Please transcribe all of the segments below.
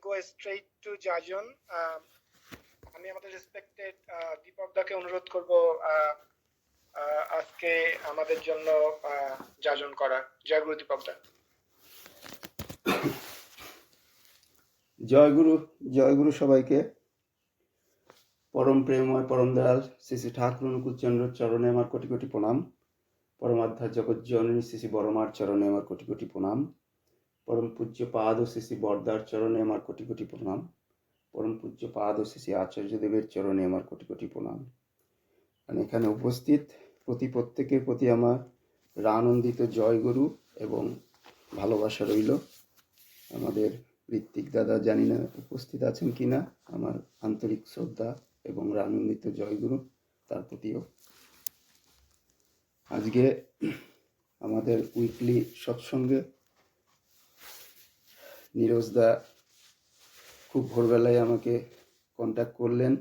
go straight to Jajon. আমি আমাদের respected Dipak দাকে অনুরোধ করব আজকে আমাদের জন্য যাজন করার। জয় গুরু দীপক দা। জয় গুরু সবাইকে। পরম প্রেমময় পরম দয়াল শ্রী শ্রী ঠাকুর অনুকূলচন্দ্র চরণে আমার কোটি কোটি প্রণাম। পরমাধ্যায় জগৎ জননী শ্রী শ্রী বড়মার চরণে আমার কোটি কোটি প্রণাম। পরম পূজ্য পাদ ও শ্রী শ্রী বরদার চরণে আমার কোটি কোটি প্রণাম। পরম পূজ্য পাদ ও শ্রী শ্রী আচার্যদেবের চরণে আমার কোটি কোটি প্রণাম। এখানে উপস্থিত প্রত্যেকের প্রতি আমার আনন্দিত জয় গুরু এবং ভালোবাসা রইল। আমাদের ঋত্বিক দাদা জানি না উপস্থিত আছেন কিনা, আমার আন্তরিক শ্রদ্ধা এবং আনন্দিত জয়গুরু তার প্রতিও। আজকে আমাদের উইকলি সৎসঙ্গে নীরজ দা খুব ভোরবেলায় আমাকে কন্ট্যাক্ট করলেন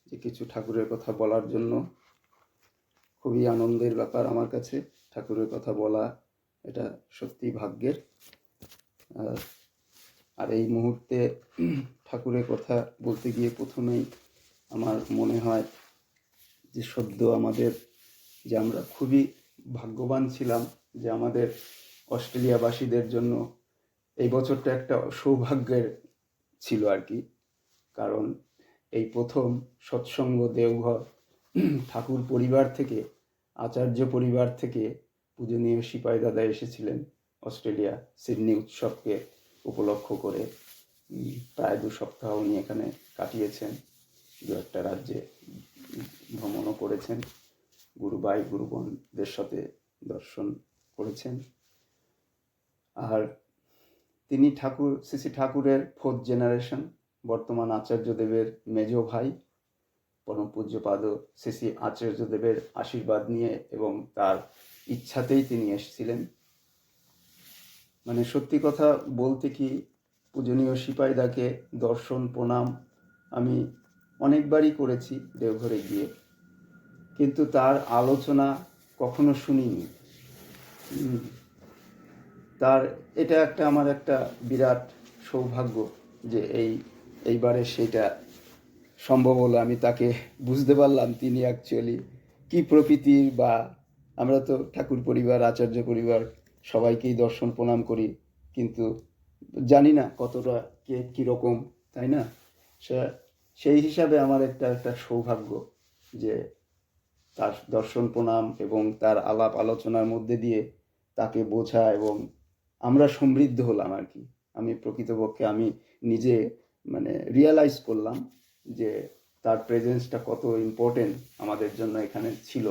যে কিছু ঠাকুরের কথা বলার জন্য। খুবই আনন্দের ব্যাপার আমার কাছে, ঠাকুরের কথা বলা এটা সত্যি ভাগ্যের। আর এই মুহূর্তে ঠাকুরের কথা বলতে গিয়ে প্রথমেই আমার মনে হয় যে সদ্য আমাদের যে আমরা খুবই ভাগ্যবান ছিলাম যে আমাদের অস্ট্রেলিয়াবাসীদের জন্য এই বছরটা একটা সৌভাগ্যের ছিল আর কি। কারণ এই প্রথম সৎসঙ্গ দেওঘর ঠাকুর পরিবার থেকে, আচার্য পরিবার থেকে পূজনীয় সিপাই দাদা এসেছিলেন অস্ট্রেলিয়া সিডনি উৎসবকে উপলক্ষ করে। প্রায় 2 সপ্তাহ উনি এখানে কাটিয়েছেন, 2-1টা রাজ্যে ভ্রমণও করেছেন, গুরুভাই গুরুবোনদের সাথে দর্শন করেছেন। আর তিনি শ্রী শ্রী ঠাকুরের 4th জেনারেশন, বর্তমান আচার্যদেবের মেজ ভাই। পরম পূজ্যপাদ শ্রী শ্রী আচার্যদেবের আশীর্বাদ নিয়ে এবং তার ইচ্ছাতেই তিনি এসেছিলেন। মানে সত্যি কথা বলতে কি, পূজনীয় সিপাইদাকে দর্শন প্রণাম আমি অনেকবারই করেছি দেওঘরে গিয়ে, কিন্তু তার আলোচনা কখনো শুনিনি। তার এটা আমার একটা বিরাট সৌভাগ্য যে এইবারে সেটা সম্ভব হলো। আমি তাকে বুঝতে পারলাম তিনি অ্যাকচুয়ালি কি প্রকৃতির। বা আমরা তো ঠাকুর পরিবার, আচার্য পরিবার সবাইকেই দর্শন প্রণাম করি, কিন্তু জানি না কতটা কে কীরকম, তাই না? সেই হিসাবে আমার একটা সৌভাগ্য যে তার দর্শন প্রণাম এবং তার আলাপ আলোচনার মধ্যে দিয়ে তাকে বোঝা, এবং আমরা সমৃদ্ধ হলাম আর কি। আমি প্রকৃতপক্ষে আমি নিজে মানে রিয়েলাইজ করলাম যে তার প্রেজেন্সটা কত ইম্পর্টেন্ট আমাদের জন্য এখানে ছিল।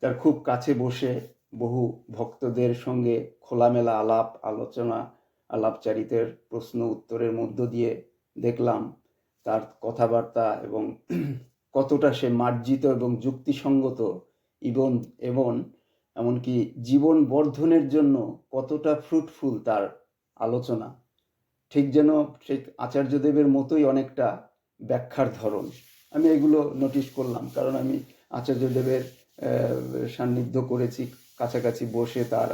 তার খুব কাছে বসে বহু ভক্তদের সঙ্গে খোলামেলা আলাপচারিতার প্রশ্ন উত্তরের মধ্য দিয়ে দেখলাম তার কথাবার্তা এবং কতটা সে মার্জিত এবং যুক্তিসঙ্গত, এবং এমনকি জীবন বর্ধনের জন্য কতটা ফ্রুটফুল তার আলোচনা। ঠিক যেন ঠিক আচার্যদেবের মতোই অনেকটা ব্যাখ্যার ধরন। আমি এগুলো নোটিশ করলাম, কারণ আমি আচার্যদেবের সান্নিধ্য করেছি, কাছাকাছি বসে তার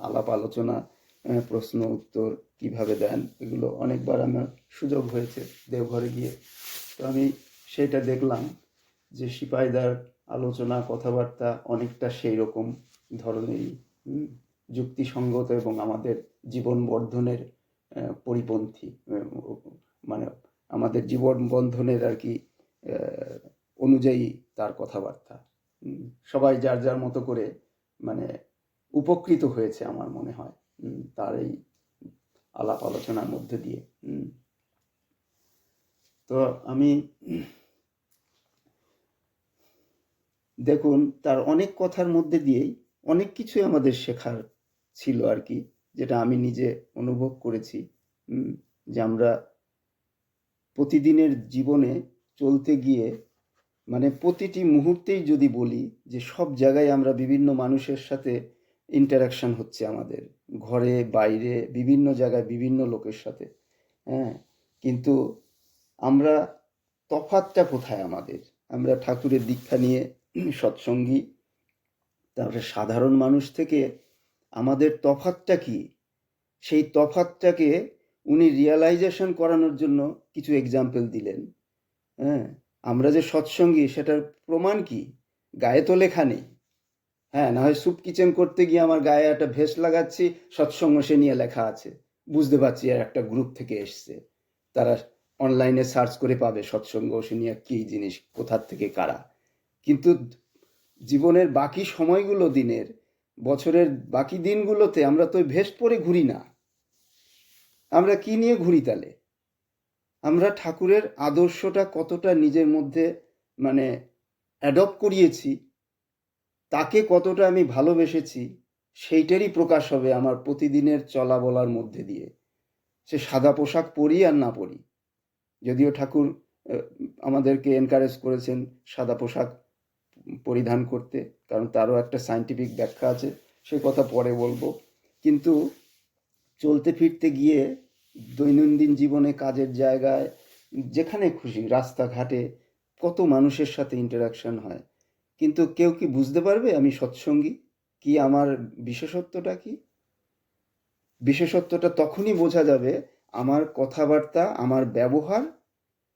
আলাপ আলোচনা, প্রশ্ন উত্তর কিভাবে দেন, এগুলো অনেকবার আমার সুযোগ হয়েছে দেওঘরে গিয়ে। তো আমি সেটা দেখলাম যে সিপাইদার আলোচনা কথাবার্তা অনেকটা সেই রকম ধরনেরই, যুক্তিসঙ্গত এবং আমাদের জীবন বর্ধনের পরিপন্থী, মানে আমাদের জীবন বন্ধনের আর কি অনুযায়ী তার কথাবার্তা। সবাই যার যার মতো করে মানে উপকৃত হয়েছে আমার মনে হয় তার এই আলাপ আলোচনার মধ্যে দিয়ে। তো আমি দেখুন তার অনেক কথার মধ্যে দিয়েই অনেক কিছুই আমাদের শেখার ছিল আর কি, যেটা আমি নিজে অনুভব করেছি। যে আমরা প্রতিদিনের জীবনে চলতে গিয়ে মানে প্রতিটি মুহূর্তেই যদি বলি যে সব জায়গায় আমরা বিভিন্ন মানুষের সাথে ইন্টারাকশন হচ্ছে, আমাদের ঘরে বাইরে বিভিন্ন জায়গায় বিভিন্ন লোকের সাথে। কিন্তু আমরা তফাৎটা কোথায় আমাদের? আমরা ঠাকুরের দীক্ষা নিয়ে সৎসঙ্গী, তারপরে সাধারণ মানুষ থেকে আমাদের তফাৎটা কি? সেই তফাৎটাকে উনি রিয়ালাইজেশন করানোর জন্য কিছু এক্সাম্পল দিলেন। হ্যাঁ, আমরা যে সৎসঙ্গী সেটার প্রমাণ কি? গায়ে তো লেখা নেই। হ্যাঁ, না হয় স্যুপ কিচেন করতে গিয়ে আমার গায়ে একটা ভেস্ট লাগাচ্ছি, সৎসঙ্গ সে নিয়ে লেখা আছে, বুঝতে পারছি আর একটা গ্রুপ থেকে এসছে, তারা অনলাইনে সার্চ করে পাবে সৎসঙ্গ সে নিয়ে কী জিনিস, কোথার থেকে কারা। কিন্তু জীবনের বাকি সময়গুলো, দিনের বছরের বাকি দিনগুলোতে আমরা তো ভেস্ট পরে ঘুরি না। আমরা কি নিয়ে ঘুরি তাহলে? আমরা ঠাকুরের আদর্শটা কতটা নিজের মধ্যে মানে অ্যাডপ্ট করিয়েছি, তাকে কতটা আমি ভালোবেসেছি, সেইটারই প্রকাশ হবে আমার প্রতিদিনের চলা বলার মধ্যে দিয়ে। সে সাদা পোশাক পরি আর না পরি, যদিও ঠাকুর আমাদেরকে এনকারেজ করেছেন সাদা পোশাক পরিধান করতে, কারণ তারও একটা সায়েন্টিফিক ব্যাখ্যা আছে, সে কথা পরে বলবো। কিন্তু চলতে ফিরতে গিয়ে দৈনন্দিন জীবনে, কাজের জায়গায়, যেখানে খুশি, রাস্তাঘাটে কত মানুষের সাথে ইন্টারাকশন হয়, কিন্তু কেউ কি বুঝতে পারবে আমি সৎসঙ্গী কি, আমার বিশেষত্বটা কি? বিশেষত্বটা তখনই বোঝা যাবে আমার কথাবার্তা, আমার ব্যবহার,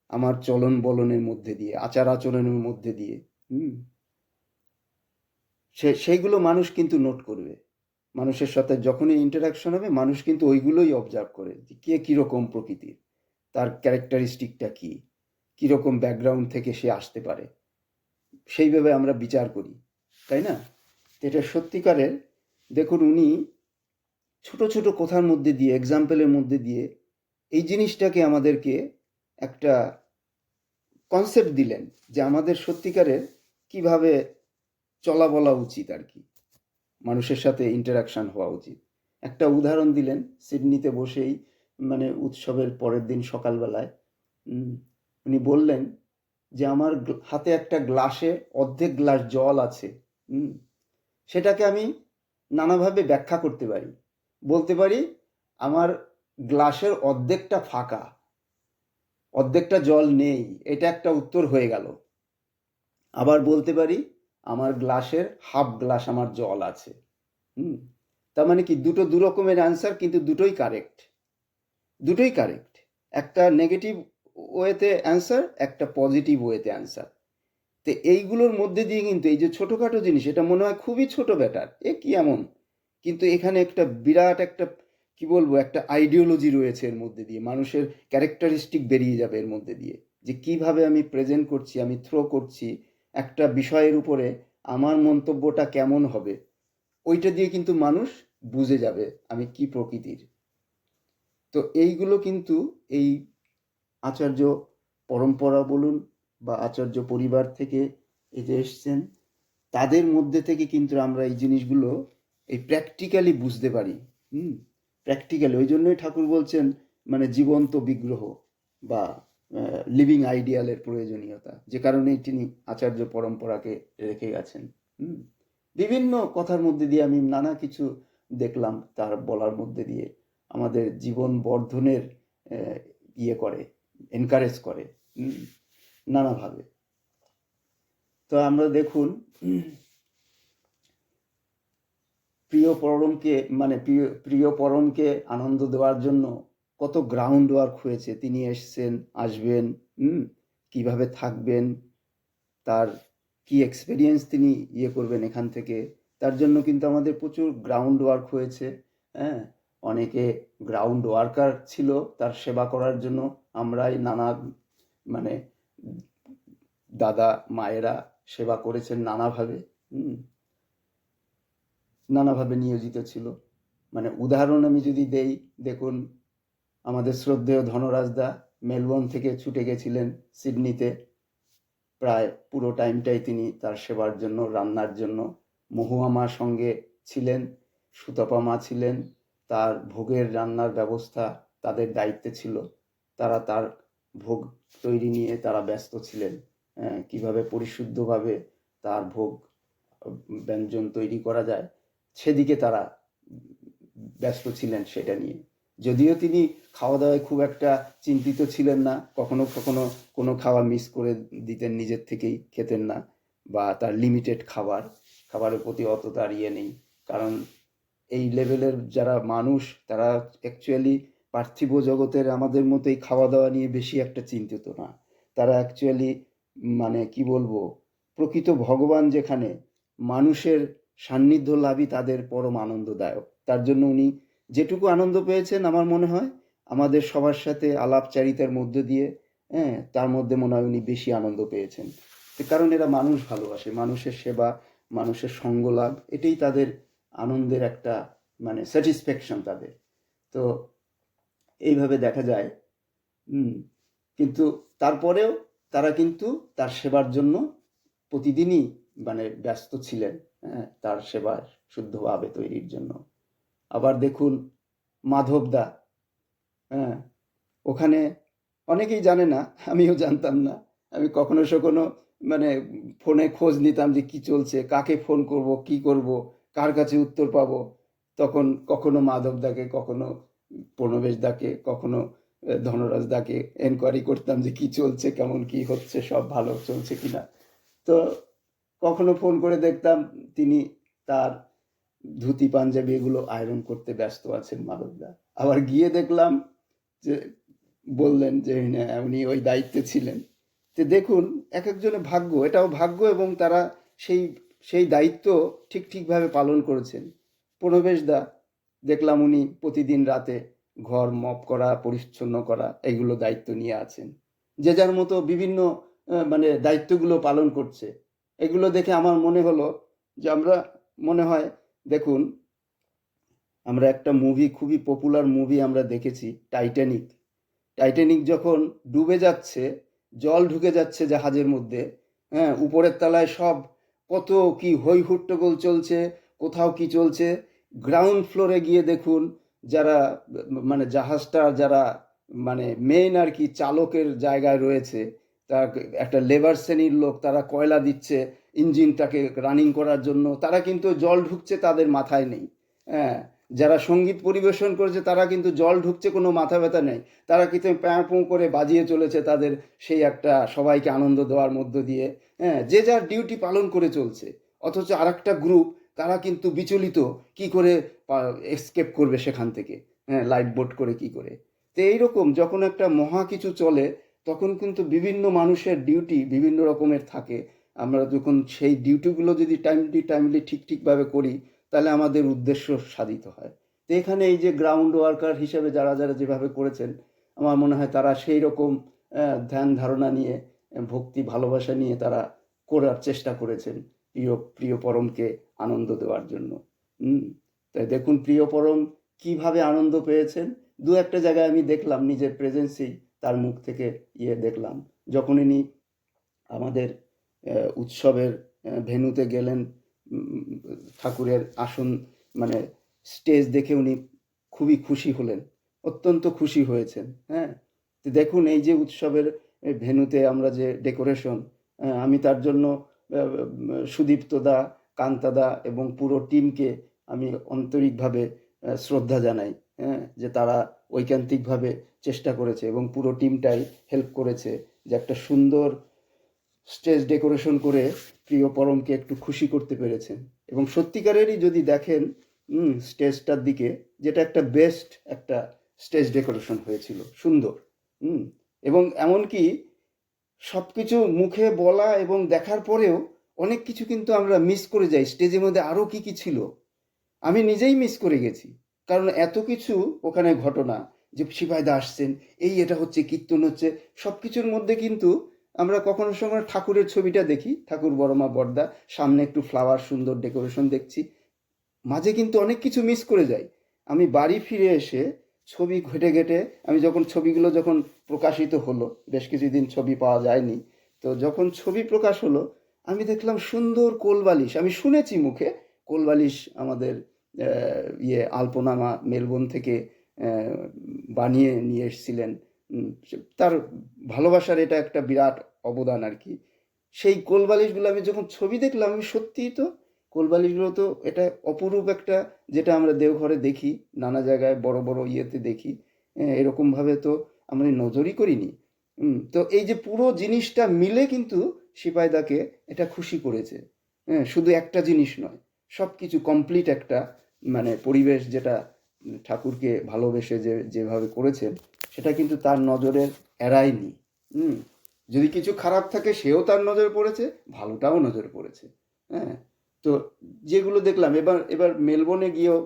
আমার চলন বলনের মধ্যে দিয়ে, আচার আচরণের মধ্যে দিয়ে। হুম, সেইগুলো মানুষ কিন্তু নোট করবে। মানুষের সাথে যখনই ইন্টারাকশন হবে, মানুষ কিন্তু ওইগুলোই অবজার্ভ করে, যে কে কীরকম প্রকৃতির, তার ক্যারেক্টারিস্টিকটা কী, কীরকম ব্যাকগ্রাউন্ড থেকে সে আসতে পারে, সেইভাবে আমরা বিচার করি, তাই না? এটা সত্যিকারের। দেখুন, উনি ছোট ছোট কথার মধ্যে দিয়ে, এক্সাম্পলের মধ্যে দিয়ে এই জিনিসটাকে আমাদেরকে একটা কনসেপ্ট দিলেন, যে আমাদের সত্যিকারের কিভাবে চলা বলা উচিত আর কি, মানুষের সাথে ইন্টারাকশন হওয়া উচিত। একটা উদাহরণ দিলেন সিডনিতে বসেই, মানে উৎসবের পরের দিন সকালবেলায়। উনি বললেন যে আমার হাতে একটা গ্লাসে অর্ধেক গ্লাস জল আছে। সেটাকে আমি নানাভাবে ব্যাখ্যা করতে পারি। বলতে পারি আমার গ্লাসের অর্ধেকটা ফাঁকা, অর্ধেকটা জল নেই, এটা একটা উত্তর হয়ে গেল। আবার বলতে পারি আমার গ্লাসের হাফ গ্লাস আমার জল আছে। তার মানে কি, দুটো দু রকমের অ্যান্সার, কিন্তু দুটোই কারেক্ট, দুটোই কারেক্ট। একটা নেগেটিভ ওয়েতে অ্যান্সার, একটা পজিটিভ ওয়েতে অ্যান্সার। তো এইগুলোর মধ্যে দিয়ে কিন্তু এই যে ছোটোখাটো জিনিস, এটা মনে হয় খুবই ছোট ব্যাটার, এ কি এমন, কিন্তু এখানে একটা বিরাট একটা কি বলবো, একটা আইডিওলজি রয়েছে এর মধ্যে দিয়ে, মানুষের ক্যারেক্টারিস্টিক বেরিয়ে যাবে এর মধ্যে দিয়ে, যে কিভাবে আমি প্রেজেন্ট করছি, আমি থ্রো করছি একটা বিষয়ের উপরে, আমার মন্তব্যটা কেমন হবে, ওইটা দিয়ে কিন্তু মানুষ বুঝে যাবে আমি কি প্রকৃতির। তো এইগুলো কিন্তু এই আচার্য পরম্পরা বলুন বা আচার্য পরিবার থেকে এই যে এসছেন, তাদের মধ্যে থেকে কিন্তু আমরা এই জিনিসগুলো এই প্র্যাকটিক্যালি বুঝতে পারি। প্র্যাকটিক্যালি, ওই জন্যই ঠাকুর বলছেন মানে জীবন্ত বিগ্রহ বা লিভিং আইডিয়ালের প্রয়োজনীয়তা, যে কারণেই তিনি আচার্য পরম্পরাকে রেখে গেছেন। বিভিন্ন কথার মধ্যে দিয়ে আমি নানা কিছু দেখলাম, তার বলার মধ্যে দিয়ে আমাদের জীবন বর্ধনের ইয়ে করে, এনকারেজ করে নানাভাবে। তো আমরা দেখুন, প্রিয় পরমকে আনন্দ দেওয়ার জন্য কত গ্রাউন্ড ওয়ার্ক হয়েছে। তিনি এসছেন, আসবেন, কিভাবে থাকবেন, তার কি এক্সপিরিয়েন্স তিনি ইয়ে করবেন এখান থেকে, তার জন্য কিন্তু আমাদের প্রচুর গ্রাউন্ড ওয়ার্ক হয়েছে। হ্যাঁ, অনেকে গ্রাউন্ড ওয়ার্কার ছিল তার সেবা করার জন্য। আমরাই নানা মানে দাদা মায়েরা সেবা করেছেন নানাভাবে, নানাভাবে নিয়োজিত ছিল। মানে উদাহরণ আমি যদি দেই, দেখুন আমাদের শ্রদ্ধেয় ধনরাজদা মেলবোর্ন থেকে ছুটে গেছিলেন সিডনিতে, প্রায় পুরো টাইমটাই তিনি তার সেবার জন্য, রান্নার জন্য। মহুয়া মা সঙ্গে ছিলেন, সুতপা মা ছিলেন, তার ভোগের রান্নার ব্যবস্থা তাদের দায়িত্বে ছিল। তারা তার ভোগ তৈরি নিয়ে তারা ব্যস্ত ছিলেন, কিভাবে পরিশুদ্ধভাবে তার ভোগ ব্যঞ্জন তৈরি করা যায়, সেদিকে তারা ব্যস্ত ছিলেন সেটা নিয়ে। যদিও তিনি খাওয়া দাওয়ায় খুব একটা চিন্তিত ছিলেন না, কখনো কখনো কোনো খাওয়া মিস করে দিতেন, নিজের থেকেই খেতেন না, বা তার লিমিটেড খাবারের প্রতি অত তার ইয়ে নেই, কারণ এই লেভেলের যারা মানুষ তারা অ্যাকচুয়ালি পার্থিব জগতের আমাদের মতোই খাওয়া দাওয়া নিয়ে বেশি একটা চিন্তিত না। তারা অ্যাকচুয়ালি মানে কি বলবো, প্রকৃত ভগবান যেখানে, মানুষের সান্নিধ্য লাভই তাদের পরম আনন্দদায়ক। তার জন্য উনি যেটুকু আনন্দ পেয়েছেন আমার মনে হয় আমাদের সবার সাথে আলাপচারিতার মধ্য দিয়ে, হ্যাঁ, তার মধ্যে মনে হয় উনি বেশি আনন্দ পেয়েছেন। কারণ এরা মানুষ ভালোবাসে, মানুষের সেবা, মানুষের সঙ্গ লাভ, এটাই তাদের আনন্দের একটা মানে স্যাটিসফ্যাকশন তাদের। তো এইভাবে দেখা যায়। হুম। কিন্তু তারপরেও তারা কিন্তু তার সেবার জন্য প্রতিদিনই মানে ব্যস্ত ছিলেন, হ্যাঁ, তার সেবার শুদ্ধভাবে তৈরির জন্য। আবার দেখুন মাধবদা, হ্যাঁ, ওখানে অনেকেই জানে না, আমিও জানতাম না। আমি কখনো সখনো মানে ফোনে খোঁজ নিতাম যে কি চলছে, কাকে ফোন করব, কি করব, কার কাছে উত্তর পাবো। তখন কখনো মাধবদাকে, কখনো প্রণবেশদাকে, কখনো ধনরাজদাকে এনকোয়ারি করতাম যে কি চলছে, কেমন কি হচ্ছে, সব ভালো চলছে কিনা। তো কখনো ফোন করে দেখতাম তিনি তার ধুতি পাঞ্জাবি এগুলো আয়রন করতে ব্যস্ত আছেন মাধবদা। আবার গিয়ে দেখলাম যে বললেন যে উনি ওই দায়িত্বে ছিলেন। তো দেখুন এক একজনের ভাগ্য, এটাও ভাগ্য, এবং তারা সেই সেই দায়িত্ব ঠিকভাবে পালন করেছেন। প্রণবেশদা দেখলাম উনি প্রতিদিন রাতে ঘর মপ করা, পরিচ্ছন্ন করা, এগুলো দায়িত্ব নিয়ে আছেন। যে যার মতো বিভিন্ন মানে দায়িত্বগুলো পালন করছে। এগুলো দেখে আমার মনে হলো যে আমরা মনে হয়, দেখুন আমরা একটা মুভি, খুবই পপুলার মুভি আমরা দেখেছি, টাইটানিক। টাইটানিক যখন ডুবে যাচ্ছে, জল ঢুকে যাচ্ছে জাহাজের মধ্যে, হ্যাঁ, উপরের তলায় সব কত কি হই হুট্টগোল চলছে, কোথাও কি চলছে। গ্রাউন্ড ফ্লোরে গিয়ে দেখুন যারা মানে জাহাজটা যারা মানে মেন আর কি চালকের জায়গায় রয়েছে, তার একটা লেবার শ্রেণীর লোক, তারা কয়লা দিচ্ছে ইঞ্জিনটাকে রানিং করার জন্য, তারা কিন্তু জল ঢুকছে তাদের মাথায় নেই, হ্যাঁ। যারা সঙ্গীত পরিবেশন করেছে তারা কিন্তু জল ঢুকছে কোনো মাথা ব্যথা নেই, তারা কিন্তু প্যাঁ পোঁ করে বাজিয়ে চলেছে তাদের সেই একটা সবাইকে আনন্দ দেওয়ার মধ্য দিয়ে, হ্যাঁ, যে যার ডিউটি পালন করে চলছে। অথচ আর একটা গ্রুপ তারা কিন্তু বিচলিত, কি করে এসকেপ করবে সেখান থেকে, হ্যাঁ, লাইফ বোট করে কি করে। তো এইরকম যখন একটা মহা কিছু চলে তখন কিন্তু বিভিন্ন মানুষের ডিউটি বিভিন্ন রকমের থাকে। আমরা যখন সেই ডিউটিগুলো যদি টাইমলি ঠিকভাবে করি তাহলে আমাদের উদ্দেশ্য সাধিত হয়। তো এখানে এই যে গ্রাউন্ড ওয়ার্কার হিসেবে যারা যারা যেভাবে করেছেন, আমার মনে হয় তারা সেই রকম ধ্যান ধারণা নিয়ে, ভক্তি ভালোবাসা নিয়ে তারা করার চেষ্টা করেছেন প্রিয় প্রিয় পরমকে আনন্দ দেওয়ার জন্য। হুম। তাই দেখুন প্রিয় পরম কিভাবে আনন্দ পেয়েছেন। দু একটা জায়গায় আমি দেখলাম নিজের প্রেজেন্সেই তার মুখ থেকে দেখলাম, যখন ইনি আমাদের উৎসবের ভেন্যুতে গেলেন, ঠাকুরের আসন মানে স্টেজ দেখে উনি খুবই খুশি হলেন, অত্যন্ত খুশি হয়েছেন, হ্যাঁ। তো দেখুন এই যে উৎসবের ভেন্যুতে আমরা যে ডেকোরেশন, আমি তার জন্য সুদীপ্তদা, কান্তাদা এবং পুরো টিমকে আমি আন্তরিকভাবে শ্রদ্ধা জানাই, হ্যাঁ, যে তারা ঐকান্তিকভাবে চেষ্টা করেছে এবং পুরো টিমটাই হেল্প করেছে যে একটা সুন্দর স্টেজ ডেকোরেশন করে প্রিয় পরমকে একটু খুশি করতে পেরেছেন। এবং সত্যিকারেরই যদি দেখেন স্টেজটার দিকে, যেটা একটা বেস্ট একটা স্টেজ ডেকোরেশন হয়েছিল, সুন্দর। হুম। এবং এমনকি সব কিছু মুখে বলা এবং দেখার পরেও অনেক কিছু কিন্তু আমরা মিস করে যাই, স্টেজের মধ্যে আরও কি কি ছিল আমি নিজেই মিস করে গেছি। কারণ এত কিছু ওখানে ঘটনা, যে সিপাহীদা আসছেন, এটা হচ্ছে, কীর্তন হচ্ছে, সব কিছুর মধ্যে কিন্তু আমরা কখনো সময় ঠাকুরের ছবিটা দেখি, ঠাকুর বড়মা বড়দা, সামনে একটু ফ্লাওয়ার সুন্দর ডেকোরেশন দেখছি, মাঝে কিন্তু অনেক কিছু মিস করে যাই। আমি বাড়ি ফিরে এসে ছবি ঘেটে ঘেটে, আমি যখন ছবিগুলো যখন প্রকাশিত হলো, বেশ কিছুদিন ছবি পাওয়া যায়নি, তো যখন ছবি প্রকাশ হলো আমি দেখলাম সুন্দর কোলবালিশ, আমি শুনেছি মুখে কোলবালিশ আমাদের আলপনামা মেলবোর্ন থেকে বানিয়ে নিয়ে এসেছিলেন। তার ভালোবাসার এটা একটা বিরাট অবদান আর কি। সেই কোলবালিশগুলো আমি যখন ছবি দেখলাম, আমি সত্যিই তো কোলবালিশগুলো তো এটা অপরূপ একটা, যেটা আমরা দেওঘরে দেখি, নানা জায়গায় বড় বড় ইয়েতে দেখি, এরকমভাবে তো আমরা নজরই করিনি। তো এই যে পুরো জিনিসটা মিলে কিন্তু সিপাহীদাকে এটা খুশি করেছে, হ্যাঁ, শুধু একটা জিনিস নয়, সব কিছু কমপ্লিট একটা মানে পরিবেশ যেটা ঠাকুরকে ভালোবেসে যেভাবে করেছেন, সেটা কিন্তু তার নজরের এড়ায়নি। হুম, যদি কিছু খারাপ থাকে সেও তার নজরে পড়েছে, ভালোটাও নজরে পড়েছে। হ্যাঁ, তো যেগুলো দেখলাম, এবার এবার মেলবোর্নে গিয়েও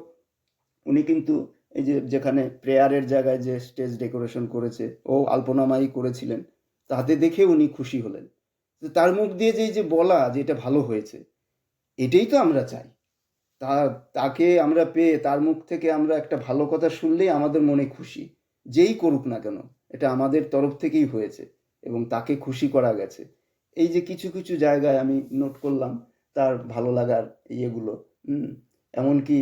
উনি কিন্তু এই যে যেখানে প্রেয়ারের জায়গায় যে স্টেজ ডেকোরেশন করেছে, ও আলপনামাই করেছিলেন, তাতে দেখে উনি খুশি হলেন। তো তার মুখ দিয়ে যে এই যে বলা যে এটা ভালো হয়েছে, এটাই তো আমরা চাই। তা তাকে আমরা পেয়ে তার মুখ থেকে আমরা একটা ভালো কথা শুনলেই আমাদের মনে খুশি। যেই করুক না কেন, এটা আমাদের তরফ থেকেই হয়েছে এবং তাকে খুশি করা গেছে। এই যে কিছু কিছু জায়গায় আমি নোট করলাম তার ভালো লাগার ইয়েগুলো। হুম, এমনকি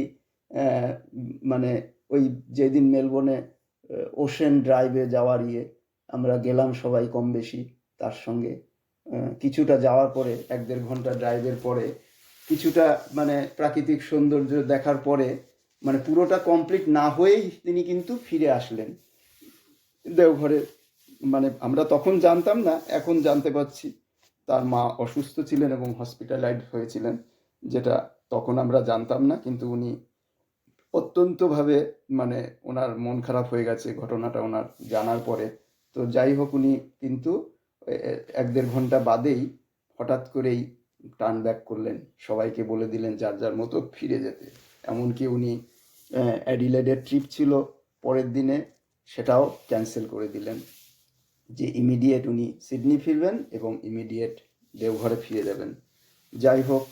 মানে ওই যেদিন মেলবোর্নে ওশেন ড্রাইভে যাওয়ার আমরা গেলাম সবাই কম বেশি তার সঙ্গে। কিছুটা যাওয়ার পরে 1-1.5 ঘন্টা ড্রাইভের পরে কিছুটা মানে প্রাকৃতিক সৌন্দর্য দেখার পরে মানে পুরোটা কমপ্লিট না হয়েই তিনি কিন্তু ফিরে আসলেন দেওঘরে। মানে আমরা তখন জানতাম না, এখন জানতে পারছি তার মা অসুস্থ ছিলেন এবং হসপিটালাইজড হয়েছিলেন, যেটা তখন আমরা জানতাম না। কিন্তু উনি অত্যন্তভাবে মানে ওনার মন খারাপ হয়ে গেছে ঘটনাটা ওনার জানার পরে। তো যাই হোক, উনি কিন্তু 1-1.5 ঘন্টা বাদেই হঠাৎ করেই টার্ন ব্যাক করলেন, সবাইকে বলে দিলেন যার যার মতো ফিরে যেতে। এমনকি উনি অ্যাডিলেডের ট্রিপ ছিল পরের দিনে, সেটাও ক্যান্সেল করে দিলেন, যে ইমিডিয়েট উনি সিডনি ফিরবেন এবং ইমিডিয়েট দেওঘরে ফিরে যাবেন। যাই হোক,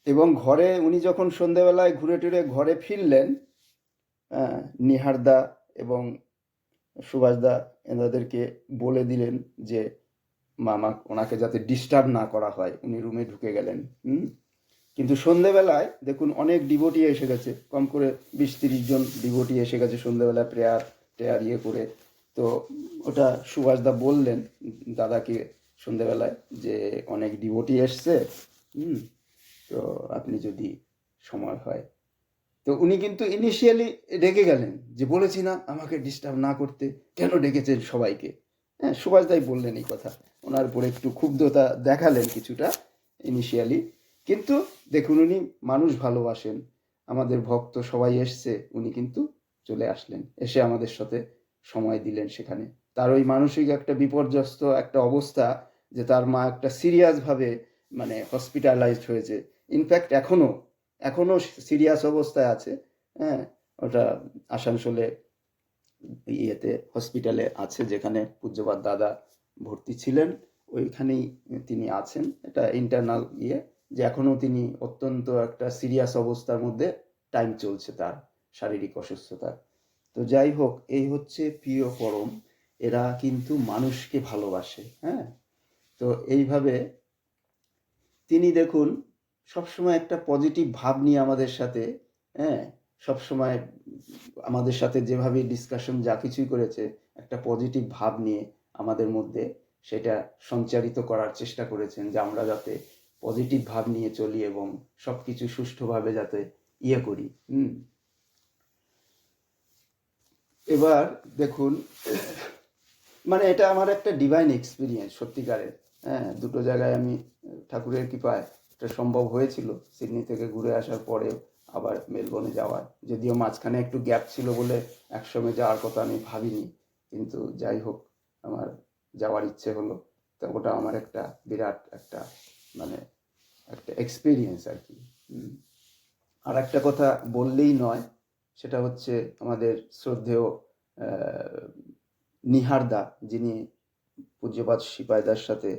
এবং ঘরে উনি যখন সন্ধেবেলায় ঘুরে টুরে ঘরে ফিরলেন, নিহারদা এবং সুভাষদা এনাদেরকে বলে দিলেন যে মামা ওনাকে যাতে ডিস্টার্ব না করা হয়, উনি রুমে ঢুকে গেলেন। কিন্তু সন্ধেবেলায় দেখুন অনেক ডিভোটি এসে গেছে, কম করে 20-30 জন ডিভোটি এসে গেছে সন্ধেবেলায় প্রেয়ার টেয়ার করে। তো ওটা সুভাষদা বললেন দাদাকে সন্ধেবেলায় যে অনেক ডিভোটি এসছে, তো আপনি যদি সময় হয়। তো উনি কিন্তু ইনিশিয়ালি রেগে গেলেন যে বলেছি না আমাকে ডিস্টার্ব না করতে, কেন ডেকেছেন সবাইকে। হ্যাঁ, সুভাষদাই বললেন এই কথা, ওনার উপরে একটু ক্ষুব্ধতা দেখালেন কিছুটা ইনিশিয়ালি। কিন্তু দেখুন উনি মানুষ ভালোবাসেন, আমাদের ভক্ত সবাই এসছে, উনি কিন্তু চলে আসলেন, এসে আমাদের সাথে সময় দিলেন সেখানে। তার ওই মানসিক একটা বিপর্যস্ত একটা অবস্থা, যে তার মা একটা সিরিয়াসভাবে মানে হসপিটালাইজড হয়েছে, ইনফ্যাক্ট এখনো এখনো সিরিয়াস অবস্থায় আছে। হ্যাঁ, ওটা আসানসোলে হসপিটালে আছে, যেখানে পূজ্যপাদ দাদা ভর্তি ছিলেন, ওইখানেই তিনি আছেন। এটা ইন্টারনাল যে এখনো তিনি অত্যন্ত একটা সিরিয়াস অবস্থার মধ্যে টাইম চলছে তার শারীরিক অসুস্থতার। তো যাই হোক, এই হচ্ছে প্রিয় পরম, এরা কিন্তু মানুষকে ভালোবাসে। হ্যাঁ, তো এইভাবে তিনি দেখুন সবসময় একটা পজিটিভ ভাব নিয়ে আমাদের সাথে, হ্যাঁ, সবসময় আমাদের সাথে যেভাবে ডিসকাশন যা কিছুই করেছে, একটা পজিটিভ ভাব নিয়ে আমাদের মধ্যে সেটা সঞ্চারিত করার চেষ্টা করেছেন, যে আমরা যাতে পজিটিভ ভাব নিয়ে চলি এবং সব কিছু সুষ্ঠুভাবে যাতে করি। এবার দেখুন, মানে এটা আমার একটা ডিভাইন এক্সপিরিয়েন্স সত্যিকারের। হ্যাঁ, দুটো জায়গায় আমি ঠাকুরের কৃপায় এটা সম্ভব হয়েছিল, সিডনি থেকে ঘুরে আসার পরেও আবার মেলবোর্নে যাওয়ার। যদিও মাঝখানে একটু গ্যাপ ছিল বলে একসঙ্গে যাওয়ার কথা আমি ভাবিনি, কিন্তু যাই হোক আমার যাওয়ার ইচ্ছে হলো। তো ওটা আমার একটা বিরাট একটা মানে একটা এক্সপিরিয়েন্স আর কি। আর একটা কথা বললেই নয়, সেটা হচ্ছে আমাদের শ্রদ্ধেয় নিহারদা, যিনি পূজ্যপাদ সিপাইদার সাথে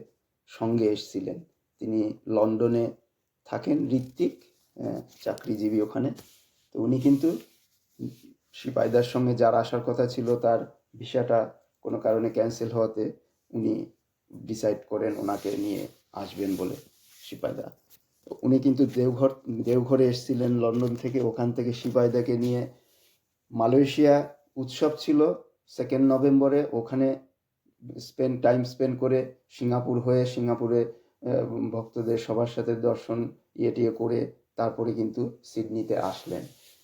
সঙ্গে এসেছিলেন, তিনি লন্ডনে থাকেন, ঋত্বিক চাকরিজীবী ওখানে। তো উনি কিন্তু সিপাইদার সঙ্গে যার আসার কথা ছিল, তার ভিসাটা কোনো কারণে ক্যান্সেল হওয়াতে উনি ডিসাইড করেন ওনাকে নিয়ে আসবেন বলে সিপাইদা। উনি কিন্তু দেওঘরে এসেছিলেন লন্ডন থেকে, ওখান থেকে সিপাইদাকে নিয়ে মালয়েশিয়া উৎসব ছিল 2 নভেম্বরে, ওখানে টাইম স্পেন্ড করে সিঙ্গাপুর হয়ে সিঙ্গাপুরে ভক্তদের সবার সাথে দর্শন টিয়ে করে তারপরে কিন্তু সিডনিতে আসলেন।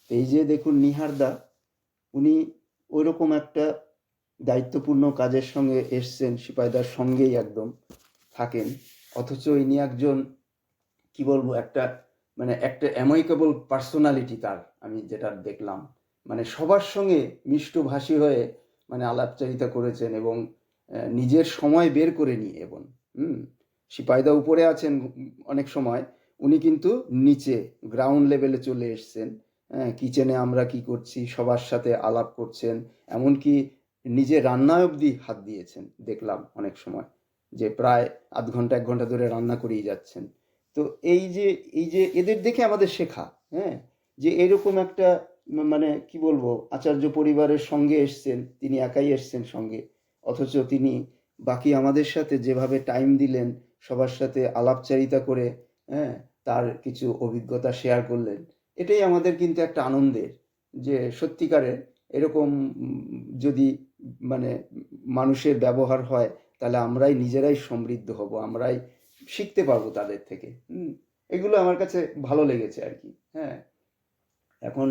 এই যে দেখুন নিহারদা, উনি ওইরকম একটা দায়িত্বপূর্ণ কাজের সঙ্গে এসছেন, সিপাইদার সঙ্গেই একদম থাকেন, অথচ ইনি একজন কি বলবো একটা মানে একটা অ্যামাইকেবল পার্সোনালিটি তার, আমি যেটা দেখলাম, মানে সবার সঙ্গে মিষ্টভাষী হয়ে মানে আলাপচারিতা করেছেন এবং নিজের সময় বের করে নিয়ে এবং সিপাহীদা উপরে আছেন অনেক সময়, উনি কিন্তু নিচে গ্রাউন্ড লেভেলে চলে এসছেন। হ্যাঁ, কিচেনে আমরা কি করছি সবার সাথে আলাপ করছেন, এমনকি নিজে রান্না অবধি হাত দিয়েছেন দেখলাম অনেক সময়, যে প্রায় আধ ঘন্টা 1 ঘন্টা ধরে রান্না করেই যাচ্ছেন। তো এই যে এদের দেখে আমাদের শেখা, হ্যাঁ, যে এরকম একটা মানে কি বলবো, আচার্য পরিবারের সঙ্গে এসছেন, তিনি একাই এসছেন সঙ্গে, অথচ তিনি বাকি আমাদের সাথে যেভাবে টাইম দিলেন, সবার সাথে আলাপচারিতা করে, হ্যাঁ, তার কিছু অভিজ্ঞতা শেয়ার করলেন, এটাই আমাদের কিন্তু একটা আনন্দের, যে সত্যিকারের এরকম যদি মানে মানুষের ব্যবহার হয়, তাহলে আমরাই নিজেরাই সমৃদ্ধ হব, আমরাই শিখতে পারবো তাদের থেকে। এগুলো আমার কাছে ভালো লেগেছে আর কি। হ্যাঁ, এখন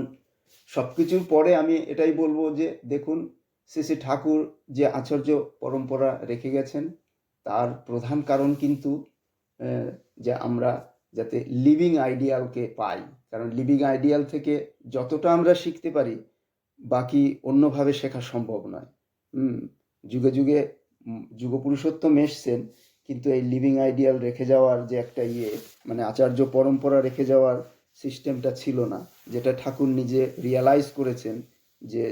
সব কিছুর পরে আমি এটাই বলবো যে দেখুন, শ্রী শ্রী ঠাকুর যে আচার্য পরম্পরা রেখে গেছেন, তার প্রধান কারণ কিন্তু যে আমরা যাতে লিভিং আইডিয়ালকে পাই, কারণ লিভিং আইডিয়াল থেকে যতটা আমরা শিখতে পারি, বাকি অন্যভাবে শেখা সম্ভব নয়। যুগে যুগে যুগপুরুষোত্তম এসছেন, কিন্তু এই লিভিং আইডিয়াল রেখে যাওয়ার যে একটা মানে আচার্য পরম্পরা রেখে যাওয়ার সিস্টেমটা ছিল না, যেটা ঠাকুর নিজে রিয়ালাইজ করেছেন,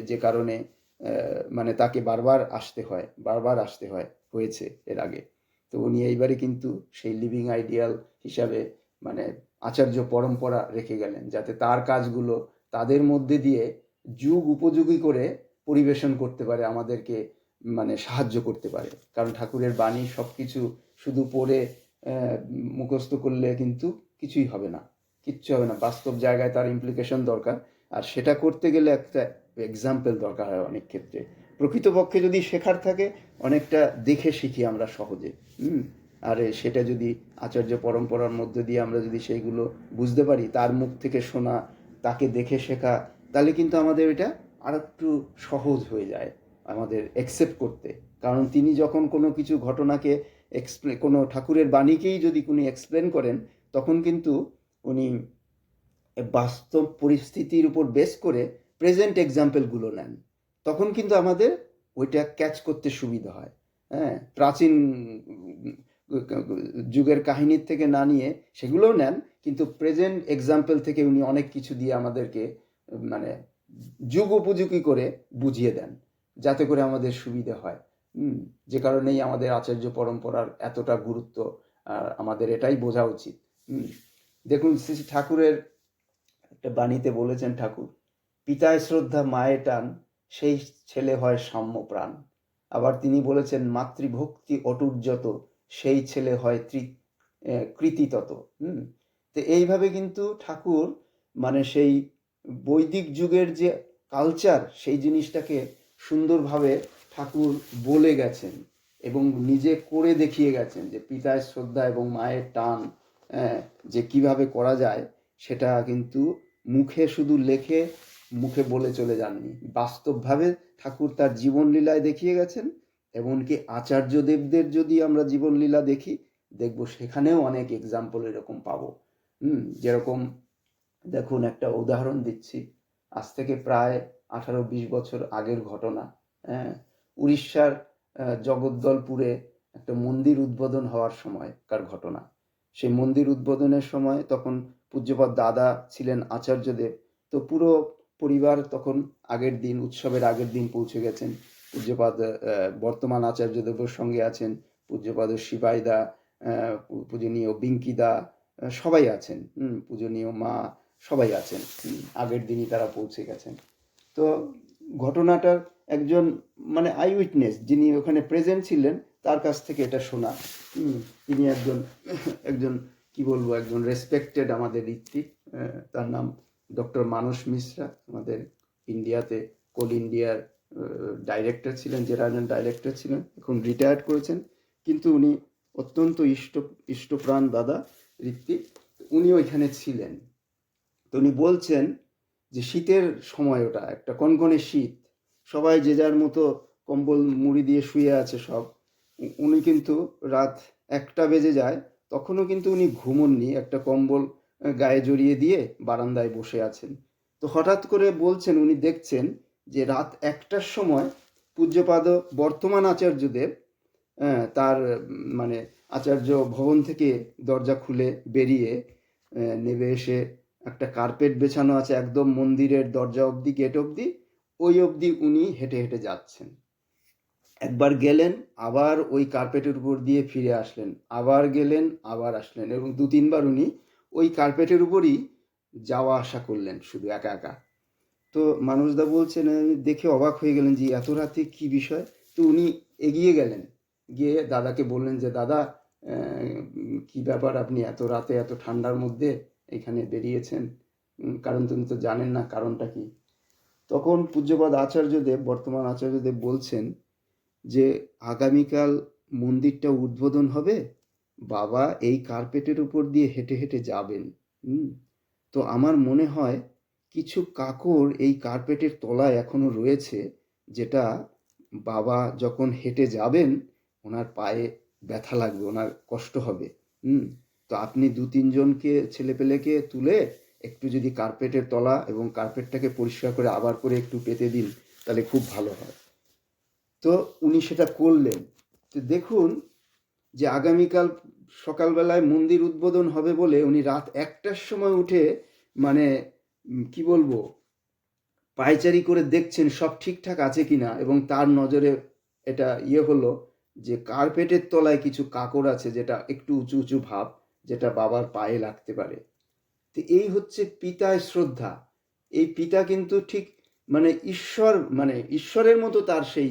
যে কারণে মানে তাকে বারবার আসতে হয়েছে এর আগে। তো উনি এইবারে কিন্তু সেই লিভিং আইডিয়াল হিসাবে মানে আচার্য পরম্পরা রেখে গেলেন, যাতে তার কাজগুলো তাদের মধ্যে দিয়ে যুগ উপযোগী করে পরিবেশন করতে পারে, আমাদেরকে মানে সাহায্য করতে পারে। কারণ ঠাকুরের বাণী সব কিছু শুধু পড়ে মুখস্থ করলে কিন্তু কিচ্ছু হবে না। বাস্তব জায়গায় তার ইমপ্লিকেশন দরকার, আর সেটা করতে গেলে একটা এক্সাম্পল দরকার হয় অনেক ক্ষেত্রে। প্রকৃতপক্ষে যদি শেখার থাকে, অনেকটা দেখে শিখি আমরা সহজে। আর সেটা যদি আচার্য পরম্পরার মধ্যে দিয়ে আমরা যদি সেইগুলো বুঝতে পারি, তার মুখ থেকে শোনা, তাকে দেখে শেখা, তাহলে কিন্তু আমাদের এটা আর একটু সহজ হয়ে যায় আমাদের অ্যাকসেপ্ট করতে। কারণ তিনি যখন কোনো কিছু ঘটনাকে কোনো ঠাকুরের বাণীকেই যদি উনি এক্সপ্লেন করেন, তখন কিন্তু উনি বাস্তব পরিস্থিতির উপর বেস করে প্রেজেন্ট এক্সাম্পলগুলো নেন, তখন কিন্তু আমাদের ওইটা ক্যাচ করতে সুবিধা হয়। হ্যাঁ, প্রাচীন যুগের কাহিনীর থেকে না নিয়ে সেগুলোও নেন, কিন্তু প্রেজেন্ট এক্সাম্পল থেকে উনি অনেক কিছু দিয়ে আমাদেরকে মানে যুগ উপযোগী করে বুঝিয়ে দেন, যাতে করে আমাদের সুবিধা হয়। যে কারণেই আমাদের আচার্য পরম্পরার এতটা গুরুত্ব, আর আমাদের এটাই বোঝা উচিত। দেখুন, শ্রী ঠাকুরের একটা বাণীতে বলেছেন ঠাকুর, পিতায় শ্রদ্ধা মায়ে টান, সেই ছেলে হয় সাম্য প্রাণ। আবার তিনি বলেছেন, মাতৃভক্তি অটুট যত, সেই ছেলে হয় কৃতি তত। তো এইভাবে কিন্তু ঠাকুর মানে সেই বৈদিক যুগের যে কালচার, সেই জিনিসটাকে সুন্দরভাবে ঠাকুর বলে গেছেন এবং নিজে করে দেখিয়ে গেছেন, যে পিতায় শ্রদ্ধা এবং মায়ের টান যে কিভাবে করা যায়, সেটা কিন্তু মুখে শুধু মুখে বলে চলে যাননি, বাস্তবভাবে ঠাকুর তার জীবনলীলায় দেখিয়ে গেছেন। এমনকি আচার্যদেবদের যদি আমরা জীবনলীলা দেখব সেখানেও অনেক এক্সাম্পল এরকম পাবো। যেরকম দেখুন, একটা উদাহরণ দিচ্ছি, আজ থেকে প্রায় 18-20 বছর আগের ঘটনা। উড়িষ্যার জগদ্দলপুরে একটা মন্দির উদ্বোধন হওয়ার সময়কার ঘটনা। সেই মন্দির উদ্বোধনের সময় তখন পূজ্যপাদ দাদা ছিলেন আচার্যদেব। তো পুরো পরিবার তখন উৎসবের আগের দিন পৌঁছে গেছেন। পূজ্যপাদ বর্তমান আচার্যদেবের সঙ্গে আছেন, পূজ্যপাদ সিপাহীদা, পূজনীয় বিঙ্কিদা, সবাই আছেন, পূজনীয় মা, সবাই আছেন। আগের দিনই তারা পৌঁছে গেছেন। তো ঘটনাটার একজন মানে আই উইটনেস, যিনি ওখানে প্রেজেন্ট ছিলেন, তার কাছ থেকে এটা শোনা। তিনি একজন কি বলবো, একজন রেসপেক্টেড আমাদের ঋত্বিক, তার নাম ডক্টর মানস মিশ্রা, আমাদের ইন্ডিয়াতে কোল ইন্ডিয়ার ডাইরেক্টর ছিলেন, জেনারেল ডাইরেক্টর ছিলেন, এখন রিটায়ার্ড করেছেন। কিন্তু উনি অত্যন্ত ইষ্টপ্রাণ দাদা ঋত্বিক, উনি ওইখানে ছিলেন। তো উনি বলছেন যে শীতের সময়, ওটা একটা কনকনে শীত, সবাই যে যার মতো কম্বল মুড়ি দিয়ে শুয়ে আছে সব। উনি কিন্তু রাত 1টা বেজে যায়, তখনও কিন্তু উনি ঘুমননি, একটা কম্বল গায়ে জড়িয়ে দিয়ে বারান্দায় বসে আছেন। তো হঠাৎ করে বলছেন উনি দেখছেন যে রাত 1টার সময় পূজ্যপাদ বর্তমান আচার্যদেব তার মানে আচার্য ভবন থেকে দরজা খুলে বেরিয়ে নেমে এসে একটা কার্পেট বেছানো আছে একদম মন্দিরের দরজা অবধি, গেট অবধি, ওই অবধি উনি হেঁটে হেঁটে যাচ্ছেন। একবার গেলেন, আবার ওই কার্পেটের উপর দিয়ে ফিরে আসলেন, আবার গেলেন, আবার আসলেন, এবং 2-3 বার উনি ওই কার্পেটের উপরই যাওয়া আসা করলেন শুধু একা একা। তো মানুষদা বলছেন, আমি দেখে অবাক হয়ে গেলেন যে এত রাতে কি বিষয়। তো উনি এগিয়ে গেলেন, গিয়ে দাদাকে বললেন যে দাদা, কি ব্যাপার, আপনি এত রাতে এত ঠান্ডার মধ্যে এখানে বেরিয়েছেন, কারণ তুমি তো জানেন না কারণটা কি। তখন পূজ্যপাদ আচার্যদেব, বর্তমান আচার্যদেব বলছেন যে আগামীকাল মন্দিরটা উদ্বোধন হবে, বাবা এই কার্পেটের উপর দিয়ে হেঁটে হেঁটে যাবেন। তো আমার মনে হয় কিছু কাকড় এই কার্পেটের তলায় এখনো রয়েছে, যেটা বাবা যখন হেঁটে যাবেন ওনার পায়ে ব্যথা লাগবে, ওনার কষ্ট হবে। তো আপনি 2-3 জনকে, ছেলেপেলেকে তুলে একটু যদি কার্পেটের তলা এবং কার্পেটটাকে পরিষ্কার করে আবার করে একটু পেতে দিন, তাহলে খুব ভালো হয়। তো উনি সেটা করলেন। তো দেখুন যে আগামীকাল সকালবেলায় মন্দির উদ্বোধন হবে বলে উনি রাত 1টার সময় উঠে, মানে কি বলবো, পায়চারি করে দেখছেন সব ঠিকঠাক আছে কিনা, এবং তার নজরে এটা হলো যে কার্পেটের তলায় কিছু কাকড় আছে যেটা একটু উঁচু উঁচু ভাব, যেটা বাবার পায়ে লাগতে পারে। তো এই হচ্ছে পিতায় শ্রদ্ধা। এই পিতা কিন্তু ঠিক মানে ঈশ্বর, মানে ঈশ্বরের মতো তার সেই